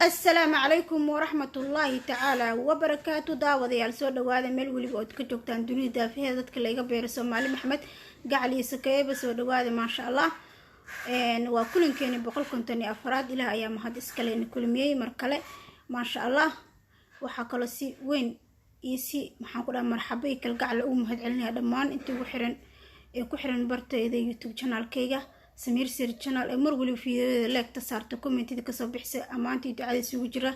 السلام عليكم ورحمة الله تعالى وبركاته. داوديال soo dhawaada meel waliba ood ka joogtaan dunida daafaheeda dadka la iga beero Soomaali Maxamed gacali sakeeba soo dhawaada ma sha Allah. waa kulankeena 154 ilaa ayaa mahad iska leen kulmiyay mar kale ma sha Allah. waxa kale si weyn si maxaan ku dhahay marxabay kal gacal u mahad celinaya dhammaan intii ku xiran bartayda YouTube channel-kayga Samir Sir channel mar waliba fiidiyoda like saarto comment-ida ka soo bixisay amaantii ducada isugu jira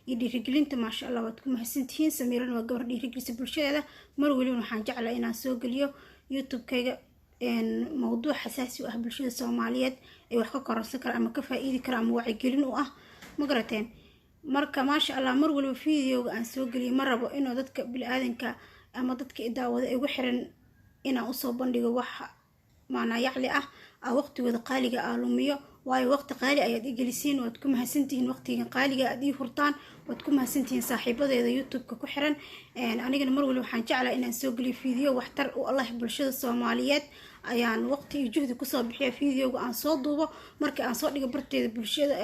iyo dhiirigelinta ma sha Allah waad ku mahadsantihiin. Samirna waa gabar dhiirigelisa bulshada mar waliba waxaan jeclahay inaan soo galiyo YouTube-kayga mowduuc xasaasi ah bulshada Soomaaliyeed ay wax ka kororsan kara ama ka faa'iidi kara ama wacyigelin u ah ma garateen. marka ma sha Allah mar waliba fiidiyoga aan soo galiyo ma rabo inuu dadka bini'aadanka ama dadka daawada ay ugu xiran inaan u soo bandhigo wax maana yacli ah waqtigooda qaaliga ah lumiyo waayo waqti qaali ayaad igelisiin waad ku mahadsantihiin waqtiga qaaliga aad ii furtaan waad ku mahadsantihiin saaxiibadeeda YouTube-ka ku xiran. anigana mar waliba waxaan jeclahay inaan soo galiyo fiidiyo waxtar u Allah bulshada Soomaaliyeed ayaan waqti iyo juhdi ku soo bixiyo fiidiyoga aan soo duubo marka aan soo dhigo barteeda bulshada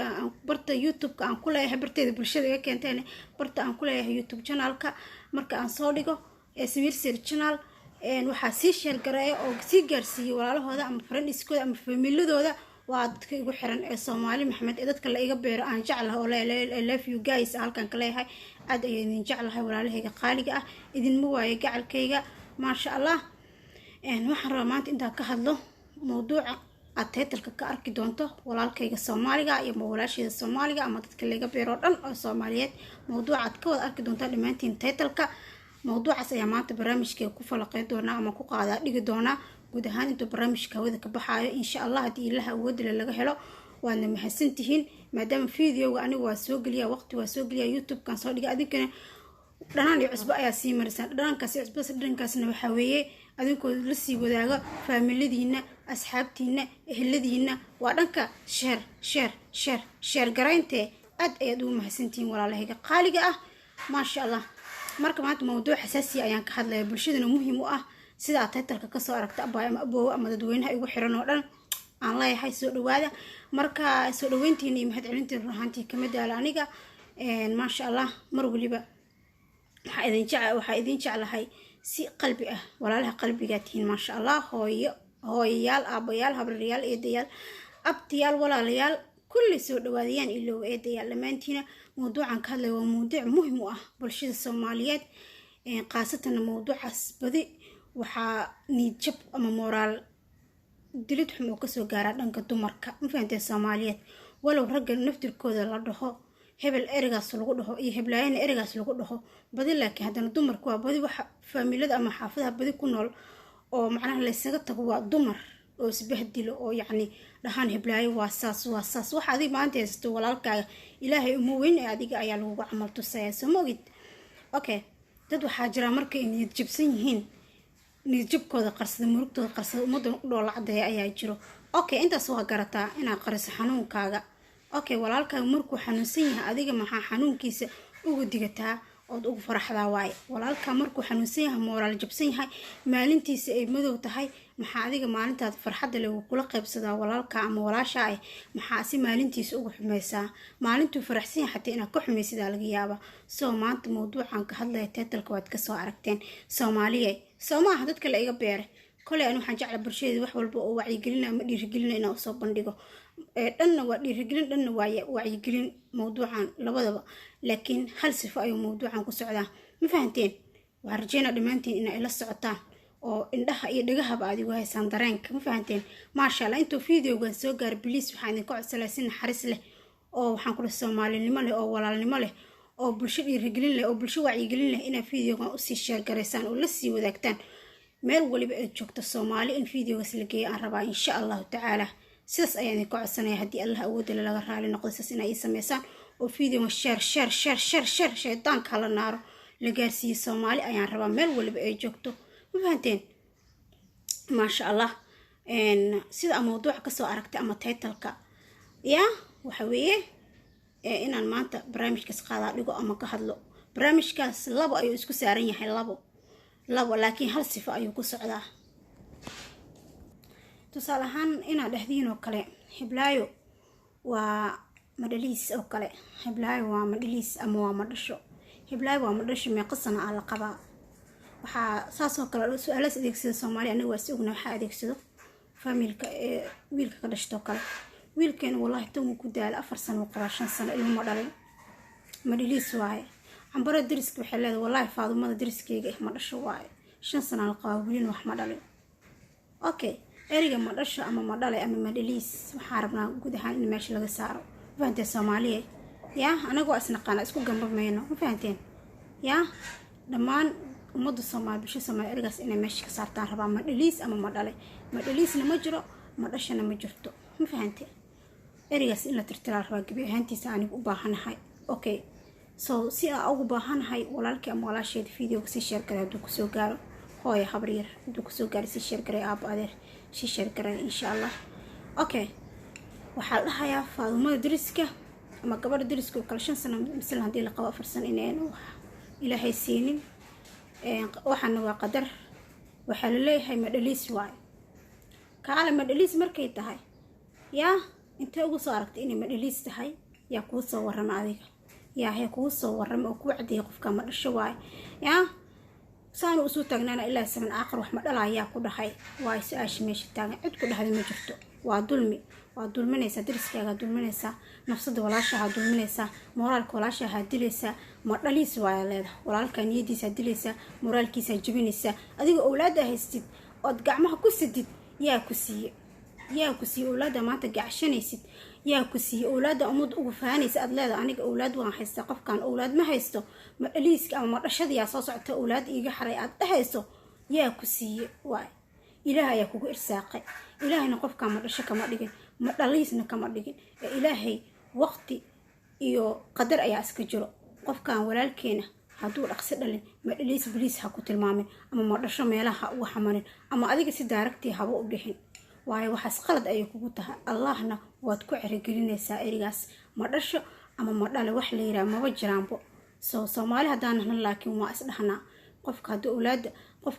barta YouTube-ka aan ku leeyahay barteeda bulshada iga keenteen barta aan ku leeyahay YouTube channel-ka marka aan soo dhigo Samir Sir channel waxaa sii share gareeyo oo sii gaarsiiyo walaalahooda ama friendskooda ama familiadooda waa dadka igu xiran ee Soomaali Maxamed ee dadka la iga beero aan jeclahay oo I love you guys halkan ka leeyahay aad ayaan jeclahay walaalahayga qaaliga ah idin ma waayo gacalkayga ma sha Allah. waxaan rabaa maanta intaan ka hadlo mowduuca aad title-ka ka arki doonto walaalkayga Soomaaliga iyo walaashayda Soomaaliga ama dadka la iga beero dhan oo Soomaaliyeed mowduuca aad ka wada arki doontaa dhamaantiin title-ka mowduucaas ayaa maanta barnaamijkeega ku falaqeyn doonaa ama ku qaadaa dhigi doonaa guud ahaan intuu barnaamijka hawada ka baxaayo insha Allah haddii ilaha awoodile laga helo waadna mahadsantihiin maadaama fiidiyoga anigu waa soo geliya waqti waa soo geliya YouTube-kan soo dhiga adinkana dhanaan iyo cusbo ayaa sii marisaan dhanaankaasi cusbo dhankaasna waxaa weeye adinkoo la sii wadaago faamiladiina asxaabtiina eheladiina waa dhanka share garaynte aad ayaad ugu mahadsantihiin walaalahayga qaaliga ah ma sha Allah. marka maanta mowduuc xasaasi ayaan ka hadlayaa bulshadana muhiim u ah sida title-ka ka soo aragta aboow ama dadweynaha igu xiran oo dhan aan leeyahay soo dhawaada marka soo dhaweyntiina iyo mahad celintiina ruuxantii kamid ah aniga ma sha Allah mar waliba waxaa idin jeclahay si qalbi ah walaalaha qalbiga tihiin ma sha Allah hooyayaal aabayaal habriyaal eedayaal abtiyaal walaalayaal kulli soo dhawaadayaan ilaa eedayaal dhamaantiina mowduucan ka hadlay waa mowduuc muhiim u ah bulshada Soomaaliyeed qaasatan mowduucaas badi waxaa niyad-jab ama moraal dilid xum oo ka soo gaara dhanka dumarka ma fahanteen Soomaaliyeed walow ragga naftirkooda la dhaho hebel erigaas lagu dhaho iyo heblaayana erigaas lagu dhaho badi laakiin haddana dumarku waa badi waxa faamilada ama xaafadaha badi ku nool oo macnaha la isaga tago waa dumar oo isbahdilo oo yacni dhahaan heblaayo waa saas waxa adiga maanta haysto walaalkaaga ilaahay uma weyn ee adiga ayaa lagu camal tusaya soo moogid. okay dad waxaa jira markay niyad jabsan yihiin niyad jabkooda qarsada murugtooda qarsada ummadan u dhoola cadeeya ayaa jiro. okay intaas waa garataa inaad qariso xanuunkaaga. okay walaalkaaga markuu xanuunsan yahay adiga maxaa xanuunkiisa ugu digataa ood ugu faraxdaa waaye walaalka markuu xanuunsan yahay moraal jabsan yahay maalintiisa ay madow tahay maxaa adiga maalintaad farxadda leh kula qaybsadaa walaalka ama walaasha ay maxaa si maalintiisa ugu xumeysaa maalintuu faraxsan yahay xataa inaad ka xumeysidaa laga yaaba. soo maanta mowduucan ka hadlaya title-ka waad ka soo aragteen Soomaaliyeed Soomaha dadka la iga beeray kole aan waxaan jeclaa bulshada wax walba oo wacyigelin ama dhiirigelin inaan soo bandhigo dhanna waa dhiirigelin dhanna waa wacyigelin mowduucan labadaba laakiin hal sifo ayuu mowduucan ku socdaa ma fahanteen. waa rajeynaa dhamaantiin inay ila socotaan oo indhaha iyo dhagahaba aad igu haysaan dareenka ma fahanteen ma sha Allah. intuu fiidiyogan soo gaar biliis waxaan idin ka codsanayaa si naxariis leh oo waxaan ku dhahay Soomaalinimo leh oo walaalnimo leh oo bulsho dhiirigelin leh oo bulsho wacyigelin leh inaa fiidiyogan u sii share gareysaan oo la sii wadaagtaan meel waliba aad joogto Soomaali in fiidiyogaas la geeyo aan rabaa insha Allah tacaala sidaas ayaan idin ka codsanayaa haddii Allah awoodile laga raali noqdo sidaas inay sameysaan oo fiidiyoga share shaydaanka la naaro la gaarsiiyo Soomaali ayaan rabaa meel waliba ay joogto ma fahanteen ma sha Allah. sida mowduuca ka soo aragtay ama title-ka waxa weeye inaan maanta barnaamijkaas qaadaa dhigo ama ka hadlo barnaamijkaas labo ayuu isku saaran yahay labo laakiin hal sifo ayuu ku socdaa. tusaale ahaan inaad dhahdiin oo kale heblaayo waa madhaliis oo kale heblaay waa madhaliis ama waa madhasho heblaay waa madhasho meeqa sano ah la qabaa waxaa saas oo kale su'aalaas adeegsada Soomaaliya aniga waa si ogna waxa adeegsado familka wiilka ka dhashto kale wiilkeen wallahi tan ku daal 4 sano qaba 5 sano ilmo dhalin madhaliis waaye ambara diriska waxay leedahay wallahi faadumada diriskeyga ma dhasho waaye 5 sano la qabaa wiilin wax ma dhalin okay eriga ma dhasho ama ma dhalay ama madhaliis waxaan rabnaa guud ahaan in meesha laga saaro fahanteen Soomaaliya yaa anagu asnaqana isku gambamayno fahanteen yaa dhamaan umada Soomaaliya bisha Soomaaliya erigaas inay meesha ka saartaan rabaa madhaliis ama ma dhalay madhaliisna ma jiro ma dhashana ma jirto fahanteen erigaas in la tirtiraa rabaa gabi ahaantiisa anigu u baahanahay okay so si aan ugu baahanahay walaalkii ama walaasheed video si share garay haduu ku soo gaaro hooyo habriir haduu ku soo gaaro si share garay aab adeer si share garay insha Allah okay waxaa dhahayaa faadumada diriska ama gabadha diriska oo kala 5 sano misal hadii la qabo 4 sano inay ilaahay siinin waxana waa qadar waxa la leeyahay madhaliis waay kaala madhaliis markay tahay yaa inta ugu soo aragtay inay madhaliis tahay yaa ku soo warama adiga yaa hay ku soo warama oo ku wacdiyo qofka ma dhasho waay yaa saanu usoo taagnaana ilaa saman aakhir wax ma dhalaya ku dhahay waay su'aash meesha taagan cid ku dhaxday ma jirto waa dulmi waa dulminaysa diriskaaga dulminaysa nafsada walaashaha dulminaysa moraalka walaashaha dilaysa ma dhaliis waay leedahay walaalka niyadiisa dilaysa moraalkiisa jabinaysa adiga awlaada haystid oo gacmaha ku sidid yaa ku siiye awlaada maanta gacshanaysid yaa ku siiye awlaada umad ugu faanaysa aad leedahay aniga awlaad waan haystaa qofkan awlaad ma haysto ma dhaliiska ama ma dhashada yaa soo socota awlaad iiga xaray aad dhahayso yaa ku siiye waay ilaahay ayaa kugu irsaaqay ilaahayna qofkan ma dhasho kama dhigin ma dhaliisna kama dhigin ilaahay waqti iyo qadar ayaa iska jiro qofkan walaalkeena haduu dhaqsi dhalin ma dhaliis biliis ha ku tilmaamin ama ma dhasho meelaha ugu xamanin ama adiga si daaragtii haba u dhixin waayo waxaas qalad ay kugu tahay Allahna waad ku cirigelinaysaa erigaas ma dhasho ama ma dhale wax la yiraahdo ma jiraanbo Soomaali hadaan laakiin waa isdhaxnaa qofka haduu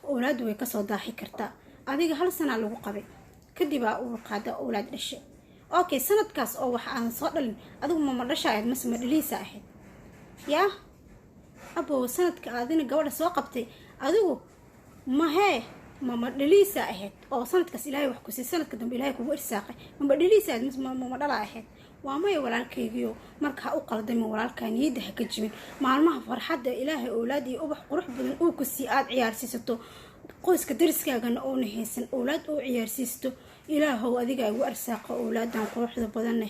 awlaad way ka soo daaxi kartaa adiga hal sano lagu qabay kadib uu qaada awlaad dhashay okay sanadkaas oo wax aan soo dhalin adigu ma dhashayd mas ma dhaliisa ahayd yaa abo sanadka aadina gabadha soo qabtay adigu ma dhaliisa ahayd oo sanadkaas ilaahay wax ku si sanadka dambe ilaahay kugu irsaaqay ma dhaliisa ahayd ma dhala ahayd waa may walaalkaygiyo marka u qaldamin walaalka niyada ha ka jibin maalmaha farxadda ilaahay awlaad iyo ubax qurux badan uu ku si aad ciyaarsiisato qoyska dariskaagana oo nahaysan awlaad oo ciyaarsiisto ilaahow adiga ugu arsaaqo awlaadan quruxda badan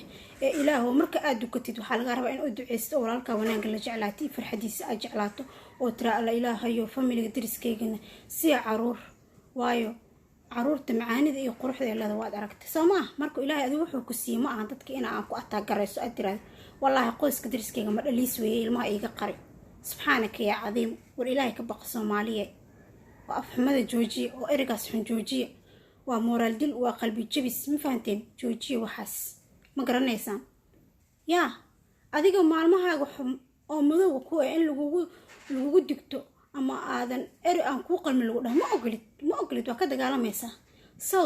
ee ilaahow marka aad dukatid waxa laga rabaa in uu duceysto walaalka wanaag la jeclaatay farxadiisa aad jeclaato oo tira alla ilaahayo familiga dariskaygana si caruur waayo caruurta macaanida iyo quruxda leedahay waad aragtay Soomaa marka ilaahay adigu wuxuu ku siiyay ma aan dadka in aan ku ataagarayso aad tiraahdo wallahi qoyska dariskayga ma dhaliis weeyay ilmaha iga qari subxaanaka ya cadiim war ilaahay ka baq Soomaaliye waa afxumada joojiye oo erigaas xun joojiye waa moraal dil waa qalbi jabis ma fahanteen joojiye waxaas ma garanaysaan yaa adiga maalmahaaga oo madow ku in lagugu digto ama aadan eri aan ku qalmin lagu dhahay ma ogolid waa ka dagaalamaysaa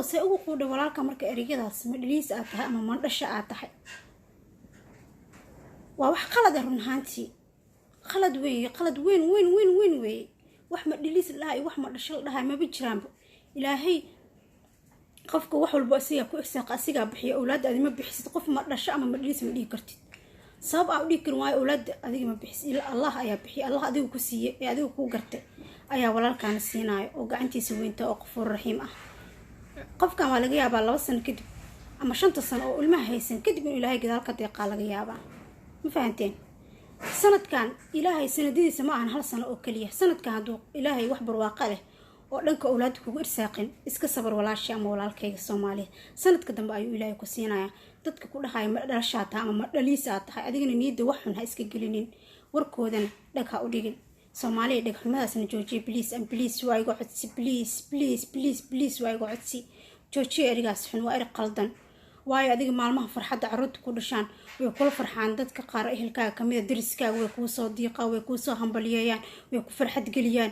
say ugu quudhay walaalka marka erigadaas ma dhaliis aad tahay ama ma dhasho aad tahay waa wax qalad run ahaantii qalad weyn weeye wax ma dhaliis lahay wax ma dhasho dhahay ma bijiraanba ilaahay qofka wax walba asiga ku irsaaq asiga bixiyo awlaad aad ma bixisid qof ma dhasho ama ma dhaliis ma dhigi kartid sabab aan dhigi karin waayo awlaad adiga ma bixis ila Allah ayaa bixiyo Allah adigu ku siiyay ee adigu ku gartay ayaa walaalkaan siinaayo oo gacantiisa weynta oo qofur raxiim ah qofkan waa laga yaabaa 2 sano kadib ama 5 sano oo ilmaha haysan kadib in ilaahay gadaal ka deeqaa laga yaabaa ma fahanteen sanadkan ilaahay sanadiisa ma ahan 1 sano oo kaliya sanadkan haduu ilaahay wax barwaaqo leh oo dhanka awlaad kugu irsaaqin iska sabar walaashi ama walaalkayga Soomaaliya sanadka dambe ayuu ilaahay ku siinaya dadka ku dhaxay ma dhalashaata ama ma dhaliisa tahay adigana niyada wax xun ha iska gelinin warkoodana dhagha u dhigin Soomaaliya dhagxumadaasna joojiye please waa igu codsi please waa igu codsi joojiye erigaas xun waa eri qaldan waayo adiga maalmaha farxadda carruurta ku dhashaan way kula farxaan dadka qaar ehelkaaga kamid ah dariskaaga way ku soo diiqaa way ku soo hambaliyayaan way ku farxad geliyaan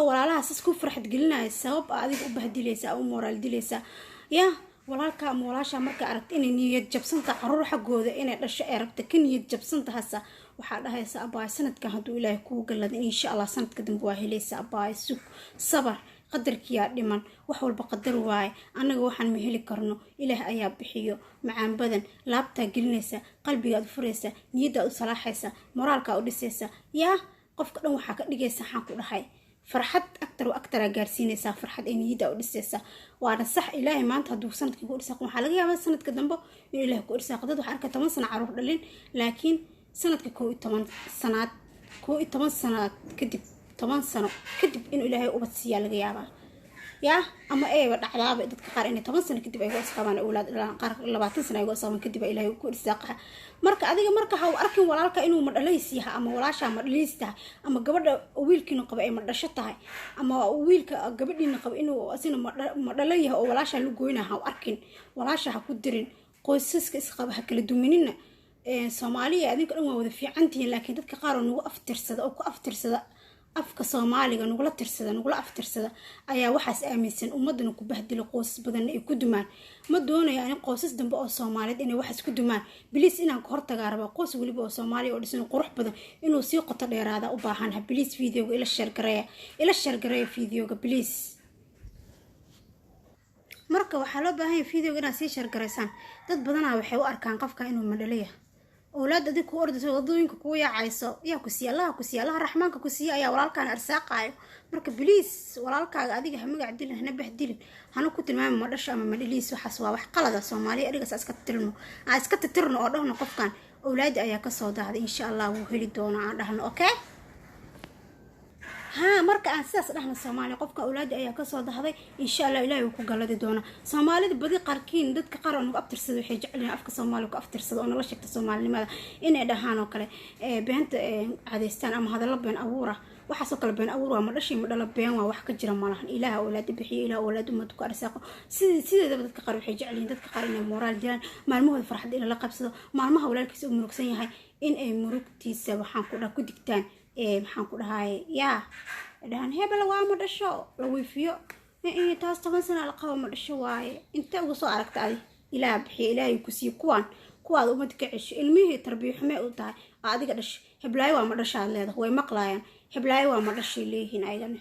walaalahaas isku farxad gelinaya sabab adiga u bahdilaysa oo moraal dilaysa yaa walaalka ama walaasha marka aragta inay niyad jabsanta caruur xagooda inay dhasho ay rabta ka niyad jabsanta hasa waxaa dhahaysa abaay sanadkan hadduu ilaahay kuu galada insha allah sanadka dambe waa helaysa abaay sug sabar qadarkiyaa dhiman wax walba qadar waaye annaga waxaan ma heli karno ilaah ayaa bixiyo macaan badan laabtaa gelinaysa qalbigaad u furaysa niyaddaad u salaaxaysa moraalkaa u dhisaysa yaa qofka dhan waxaa ka dhigaysa waxaan ku dhahay farxad aktar gaarsiinaysaa farxad ay niyadda u dhisaysa waana sax ilaahay maanta hadduu sanadkii ku irsaaqo waxaa laga yaabaa sanadka dambe inuu ilaahay ku irsaaqo dad waxaa arka 10 sano caruur dhalin laakiin sanadka 11 sanaad kadib 10 sano kadib inuu ilaahay ubad siiyaa laga yaabaa yaa ama eeba dhacdaaba dadka qaar inay 10 sano kadib ay u asqabaan awlaad qaar 20 sano ay u asqabaan kadib ilaahay ku irsaaqaa marka adiga marka ha arkin walaalka inuu ma dhalaysiyaha ama walaasha ma dhalaystahay ama gabadha wiilkiina qaba ay ma dhasho tahay ama wiilka gabadhiina qaba inuu asina ma dhalayaha oo walaasha lu gooynaha arkin walaasha ha ku dirin qoysaska isqaba ha kala duminina Soomaaliya adinka dhan waa wada fiicantiin laakiin dadka qaar oo nagu aftirsada oo ku aftirsada afka Soomaaliga nugula aftirsada ayaa waxaas aaminsan ummadana ku bahdilo qoysas badan ay ku dumaan ma doonayo in qoysas dambe oo Soomaaliyeed inay waxaas ku dumaan bilis inaan ka hortagaa raba qoys waliba oo Soomaali oo dhisan qurux badan inuu sii qoto dheeraada u baahan ha bilis videoga ila share gareeya videoga bilis marka waxaa loo baahan yahay videoga inaad sii share gareysaan dad badan waxay u arkaan qofka inuu madhaliya أولاد أديك وأرد وضوينك كويا عيسى يا كسي الله الرحمن كسي يا ولالك أنا أرساقايو مرك بليس ولالك أديك هم قاعدين هنا بهدلين هنو كنت المهم مرش أما مدليس وحسوا وحقلة Soomaali أريك أسكت ترنو أردهنا قف كان أولاد أياك صودا هذا إن شاء الله وهلي دونا عندهن أوكي ها مرك أساس نحن Soomaali قفك أولاد أياك صودا هذا إن شاء الله إلهي وكجلد دونا Soomaali بدي قاركين ضد كقارن وأفترسد وحيج علينا أفك Soomaali وأفترسد وأنا لا شك Soomaali لماذا إن دهان وكله بنت عادستان أما هذا لبين أورا وحسوا كله بين أورا ما رشي ما لبين وواحد كجرا مالهن إله أولاد بحي إله أولاد ما تكار ساقو سيد بدي كقار وحيج علينا ضد كقارن المورال ديان ما المهم فرح إلى لقب صدا ما المهم ولا الكيس أمرك سيني هاي إن مروك تيسا وحن كنا كدكتان maxaan ku dhahay yaa dhahan hebel waa ma dhasho la wiifiyo taas 10 sano la qabo ma dhasho waaye inta ugu soo aragtay ilaa bixi ilaahay ku sii kuwaad umad ka cisho ilmihii tarbiyo xume u tahay adiga dhash heblaay waa ma dhashaa leedahay way maqlaayaan heblaay waa ma dhashay leeyihiin ayagana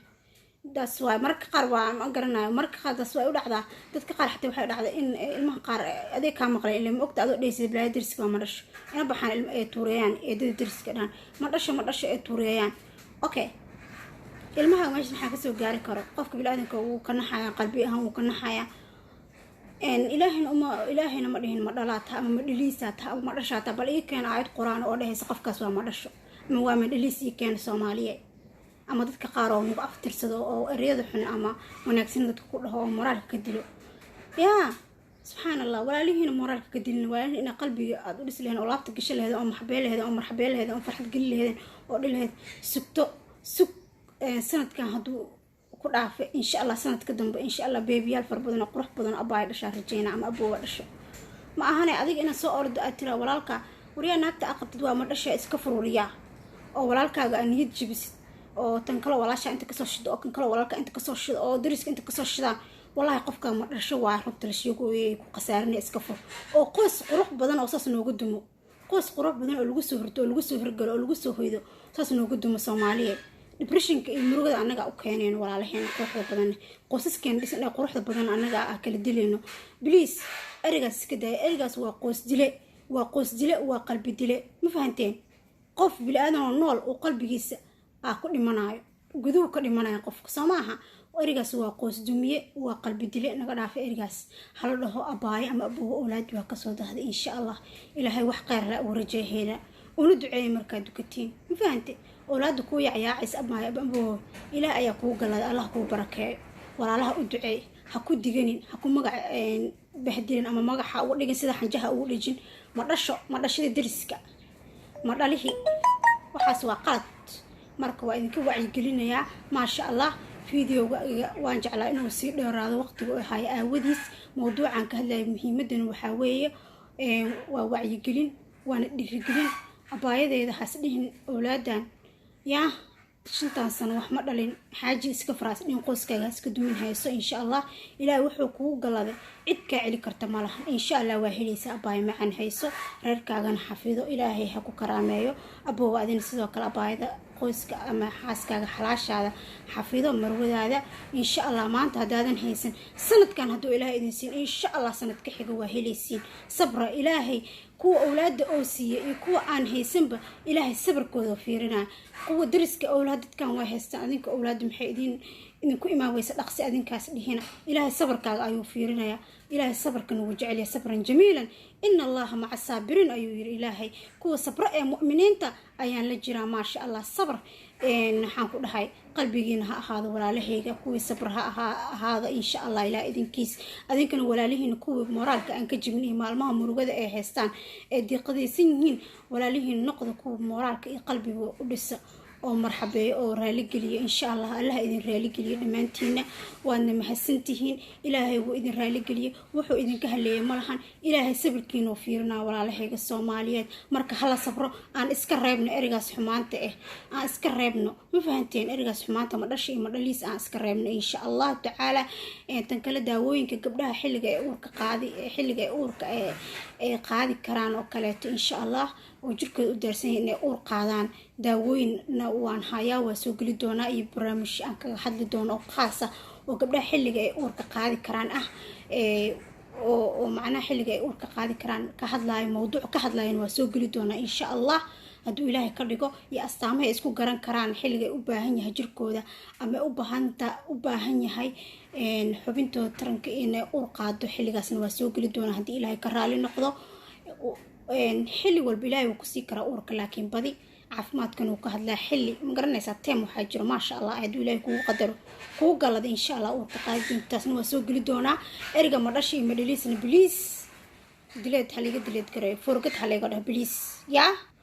daas waa marka qaar waa ma garanayo marka qaar daas waa u dhacdaa dadka qaar xataa waxay dhacdaa in ilmaha qaar adeeg ka maqlay ilmo ogta adoo dheysay heblaay dirsiga waa ma dhasho ina baxaan ilmo ay tuurayaan ee dirsiga dhan ma dhasho ay tuurayaan okay ilmaha meesha maxaa ka soo gaari karo qofka bilaadanka uu ka naxaya qalbi ahaan uu ka naxaya ilaahayna ma dhihin ma dhalaata ama ma dhiliisaata ama ma dhashaata bal ii keen aayad quraan oo dhahaysa qofkaas waa ma dhasho ama waa ma dhiliis ii keen Soomaaliyeed ama dadka qaar oo nagu aftirsado oo ereyada xun ama wanaagsan dadka ku dhaho oo moraalka ka dilo yaa subhanallah walaalihiina moraalka ka dilin walaalihiina ina qalbiga aad u dhisleen oo laabta gasho leeyahay oo marxabeel leeyahay oo farxad gal leeyahay oo dhileed sug sanadkan haduu ku dhaafay insha Allah sanadka dambe insha Allah beebiyaal far badan oo qurux badan abaay dhashaa rajayna ama aboowa dhasho ma ahanay adiga ina soo ordo aad tira walaalka wariya naagta aqtid waa ma dhashay iska fururiya oo walaalkaaga aan niyad jibisid oo tan kale walaasha inta ka soo shido oo kan kale walaalka inta ka soo shido oo dariska inta ka soo shidaan wallahi qofka ma dhasho waa rubta la sheego ee ku qasaarinay iska fur oo qoys qurux badan oo saas nooga dumo qoys qurux badan oo lagu soo horto oo lagu soo hirgalo oo lagu soo hoydo saas nooga dumo Soomaaliyeed depressionka iyo murugada anaga u keeneen walaalaheen quruxda badan qoysaskeen dhisan ee quruxda badan anaga kala dileeno please erigaas iska day erigaas waa qoys dile waa qalbi dile ma fahanteen qof bilaadan oo nool oo qalbigiisa ku dhimanayo guduhu ka dhimanayo qofka Soomaha erigaas waa qoys dumiye waa qalbi dile naga dhaafay erigaas hal dhaho abaay ama abuu awlaad waa ka soo dahday insha Allah ilaahay wax qeyr la u rajeeyay una duceey marka dukatiin ma fahanteen أولادك كوي عياعس أبما أبوه إلى أيا كوي قال الله كوي بركة ولا الله أدعي هكو دجنين هكو مجا بهدين أما مجا حاول لجن سيدا حنجها أول لجن مرة شيء درسك مرة ليه وحسوا قط مركوا إن كوي يقولنا يا ما شاء الله فيديو وانجع على إنه يصير هذا وقت هاي أوديس موضوع عن كهلا مهم جدا وحويه ووعي يقولين وانا يقولين أبايا ذي حسدين أولادان يا shantan sano wax ma dhalin xaaji iska faraas in qoyskaaga iska dumin hayso insha Allah ilaahay wuxuu kugu galaday cid ka celi karta malaha insha Allah waa helaysaa abaay macaan hayso reerkaagana xafido ilaahay ha ku karaameeyo aboo adin sidoo kale abaayda qoyska ama xaaskaaga xalaashaada xafido marwadaada insha Allah maanta hadaadan haysan sanadkan haduu ilaahay idin siin insha Allah sanadka xiga waa helaysiin sabra ilaahay kuwa awlaada oo siiya iyo kuwa aan haysanba ilaahay sabarkooda fiirina kuwa dariska awlaadkan waa haystaan adinka awlaad maxay idinku imaawaysa dhaqsi adinkaas dhihina ilaahay sabarkaaga ayuu fiirinaya ilaahay sabarkan uu jecel yahay sabran jamiilan inna allaha ma'a sabirin ayuu yiri ilaahay kuwa sabra ee mu'miniinta ayaan la jiraa ma sha Allah sabr waxaan ku dhahay qalbigiina ha ahaado walaalahayga kuwa sabr ha ahaado insha Allah ilaa idinkiis adinkana walaalihiina kuwa moraalka aan ka jibin maalmaha murugada ay haystaan ee diiqadaysan yihiin walaalihiina noqdo kuwa moraalka iyo qalbiga u dhisa oo marxabeeyo oo raali geliyo insha Allah Allah idin raali geliyo dhamaantiina waana mahadsantihiin ilaahay wuu idin raali geliyo wuxuu idin ka haleeyay malahan ilaahay sabirkiina oo fiirina walaalahayga Soomaaliyeed marka hala sabro aan iska reebno erigaas xumaanta aan iska reebno ma fahanteen erigaas xumaanta ma dhashay ma dhaliis aan iska reebno insha Allah taala tan kala daawooyinka gabdhaha xilliga ay uurka qaadi xilliga ay uurka ay qaadi karaan oo kale insha Allah oo jirkooda u daarsan inay uur qaadaan daawooyinna waan hayaa waa soo gali doonaa iyo barnaamij aan kaga hadli doono oo khaas ah oo gabdhaha xilliga ay uurka qaadi karaan oo macnaha xilliga ay uurka qaadi karaan ka hadlaayo mowduuc ka hadlaayeen waa soo gali doonaa insha Allah haduu ilaahay ka dhigo iyo astaamaha isku garan karaan xilliga ay u baahan yahay jirkooda ama u baahan yahay xubintooda taranka inay uur qaado xilligaasna waa soo gali doonaa hadii ilaahay ka raali noqdo xilli walba ilaahay uu ku sii kara uurka laakiin badi caafimaadkan uu ka hadlaa xilli ma garanaysaa teem waxaa jiro ma sha Allah haduu ilaahay kugu qadaro kugu galada insha Allah uurka qaadintaasna waa soo gali doonaa eriga ma dhashay ma dhaliisna please dileed haliga dileed garay forget haliga dhah please ya